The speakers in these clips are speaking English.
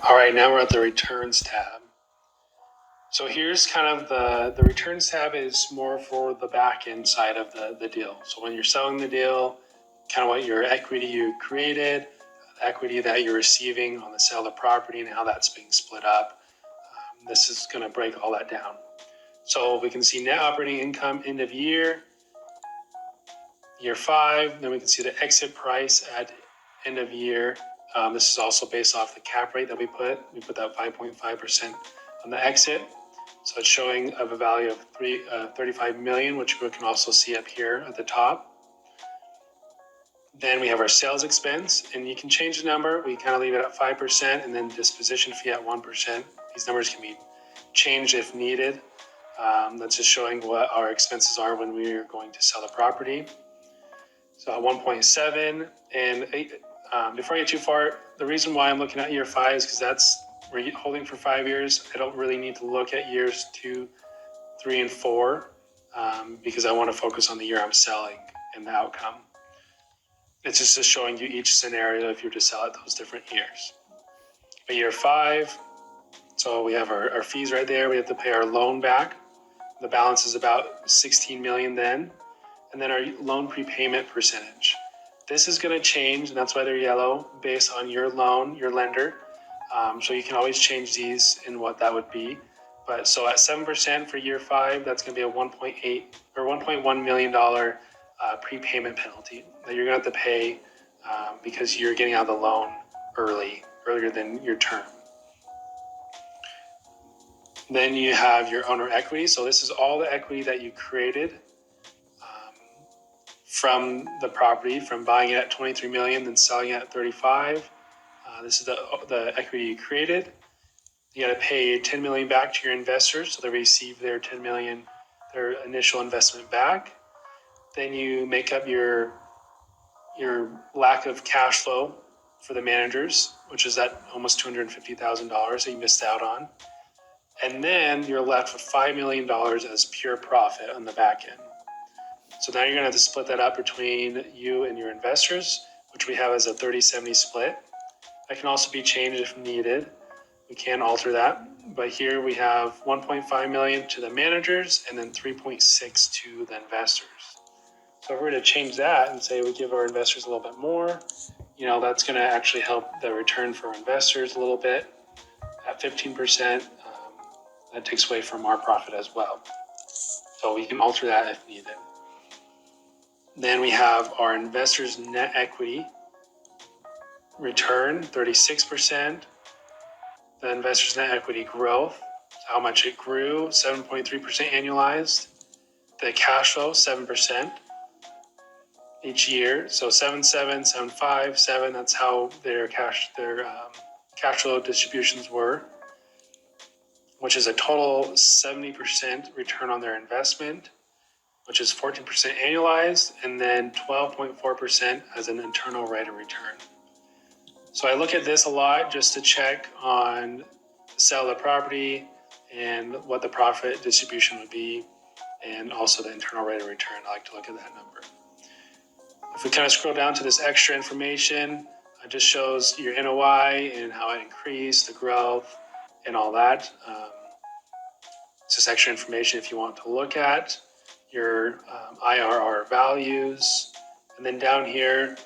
All right, now we're at the returns tab. So here's kind of the returns tab is more for the back end side of the deal. So when you're selling the deal, kind of what your equity you created, the equity that you're receiving on the sale of the property and how that's being split up. This is going to break all that down. So we can see net operating income end of year 5, then we can see the exit price at end of year. This is also based off the cap rate that we put. We put that 5.5% on the exit. So it's showing of a value of 35 million, which we can also see up here at the top. Then we have our sales expense, and you can change the number. We kind of leave it at 5%, and then disposition fee at 1%. These numbers can be changed if needed. That's just showing what our expenses are when we are going to sell the property. So at 1.7, and before I get too far, the reason why I'm looking at year 5 is because we're holding for 5 years. I don't really need to look at years 2, 3, and 4 because I want to focus on the year I'm selling and the outcome. It's just showing you each scenario if you're to sell at those different years. But year 5, so we have our fees right there. We have to pay our loan back. The balance is about 16 million then. And then our loan prepayment percentage. This is going to change, and that's why they're yellow, based on your loan, your lender. So you can always change these in what that would be. But so at 7% for year 5, that's going to be a 1.8 or $1.1 million prepayment penalty that you're going to have to pay because you're getting out of the loan earlier than your term. Then you have your owner equity. So this is all the equity that you created from the property, from buying it at 23 million, then selling it at 35. This is the equity you created. You got to pay 10 million back to your investors, so they receive their 10 million, their initial investment back. Then you make up your lack of cash flow for the managers, which is that almost $250,000 that you missed out on. And then you're left with $5 million as pure profit on the back end. So now you're going to have to split that up between you and your investors, which we have as a 30-70 split. That can also be changed if needed. We can alter that. But here we have 1.5 million to the managers and then 3.6 to the investors. So if we were to change that and say we give our investors a little bit more, that's going to actually help the return for investors a little bit. At 15%, that takes away from our profit as well. So we can alter that if needed. Then we have our investors' net equity return, 36%. The investors' net equity growth, how much it grew, 7.3% annualized. The cash flow, 7% each year. So 7.7, 7.5, 7. That's how their cash flow distributions were, which is a total 70% return on their investment, which is 14% annualized, and then 12.4% as an internal rate of return. So I look at this a lot just to check on the sale of the property and what the profit distribution would be, and also the internal rate of return. I like to look at that number. If we kind of scroll down to this extra information, it just shows your NOI and how it increased, the growth, and all that. It's just extra information if you want to look at your IRR values. And then down here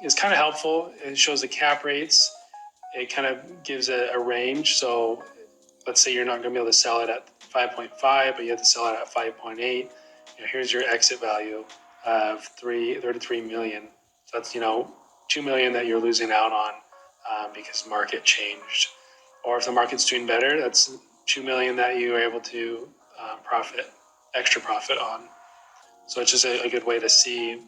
is kind of helpful. It shows the cap rates. It kind of gives a range. So let's say you're not going to be able to sell it at 5.5, but you have to sell it at 5.8. Here's your exit value of 33 million. So that's 2 million that you're losing out on because market changed. Or if the market's doing better, that's 2 million that you are able to extra profit on. So it's just a good way to see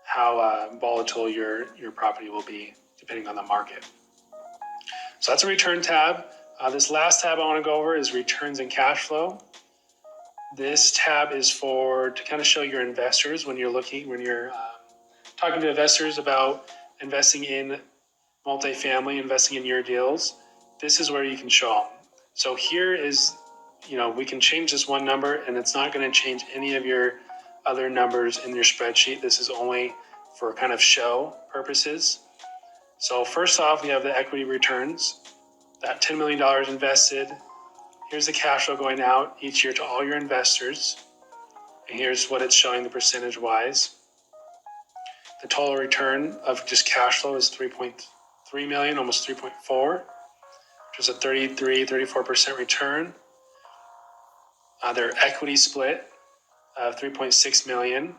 how volatile your property will be depending on the market. So that's a return tab. This last tab I want to go over is returns and cash flow. This tab is to kind of show your investors when you're talking to investors about investing in multifamily, investing in your deals. This is where you can show them. So here is, we can change this one number and it's not going to change any of your other numbers in your spreadsheet. This is only for kind of show purposes. So first off, we have the equity returns. That $10 million invested. Here's the cash flow going out each year to all your investors. And here's what it's showing the percentage wise. The total return of just cash flow is 3.3 million, almost 3.4, which is a 34% return. Their equity split of 3.6 million,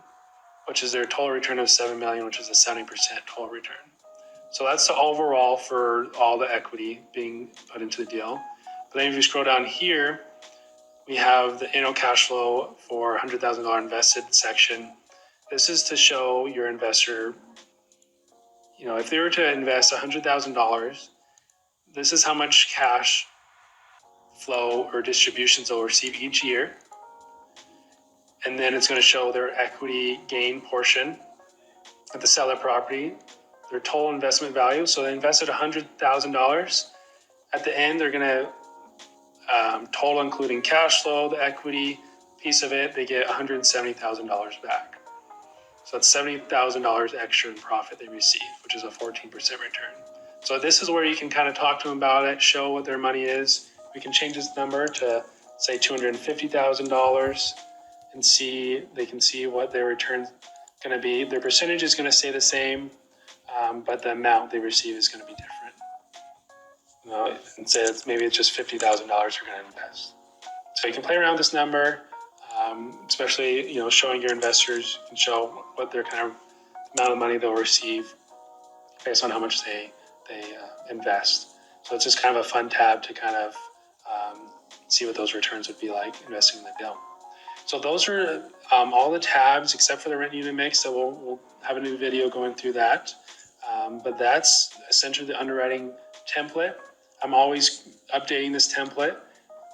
which is their total return of 7 million, which is a 70% total return. So that's the overall for all the equity being put into the deal. But then if you scroll down here, we have the annual cash flow for $100,000 invested section. This is to show your investor, if they were to invest $100,000, this is how much cash flow or distributions they'll receive each year. And then it's going to show their equity gain portion at the sale of property, their total investment value. So they invested $100,000. At the end, they're going to total, including cash flow, the equity piece of it, they get $170,000 back. So that's $70,000 extra in profit they receive, which is a 14% return. So this is where you can kind of talk to them about it, show what their money is. We can change this number to say $250,000 and they can see what their return's going to be. Their percentage is going to stay the same, but the amount they receive is going to be different. And say maybe it's just $50,000 you're going to invest. So you can play around with this number, especially showing your investors. You can show what their kind of amount of money they'll receive based on how much they invest. So it's just kind of a fun tab to kind of see what those returns would be like investing in the deal. So those are all the tabs except for the rent unit mix. So we'll have a new video going through that. But that's essentially the underwriting template. I'm always updating this template.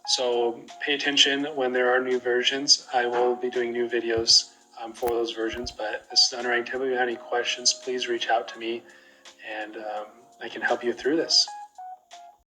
So pay attention when there are new versions. I will be doing new videos for those versions, but this is the underwriting template. If you have any questions, please reach out to me and I can help you through this.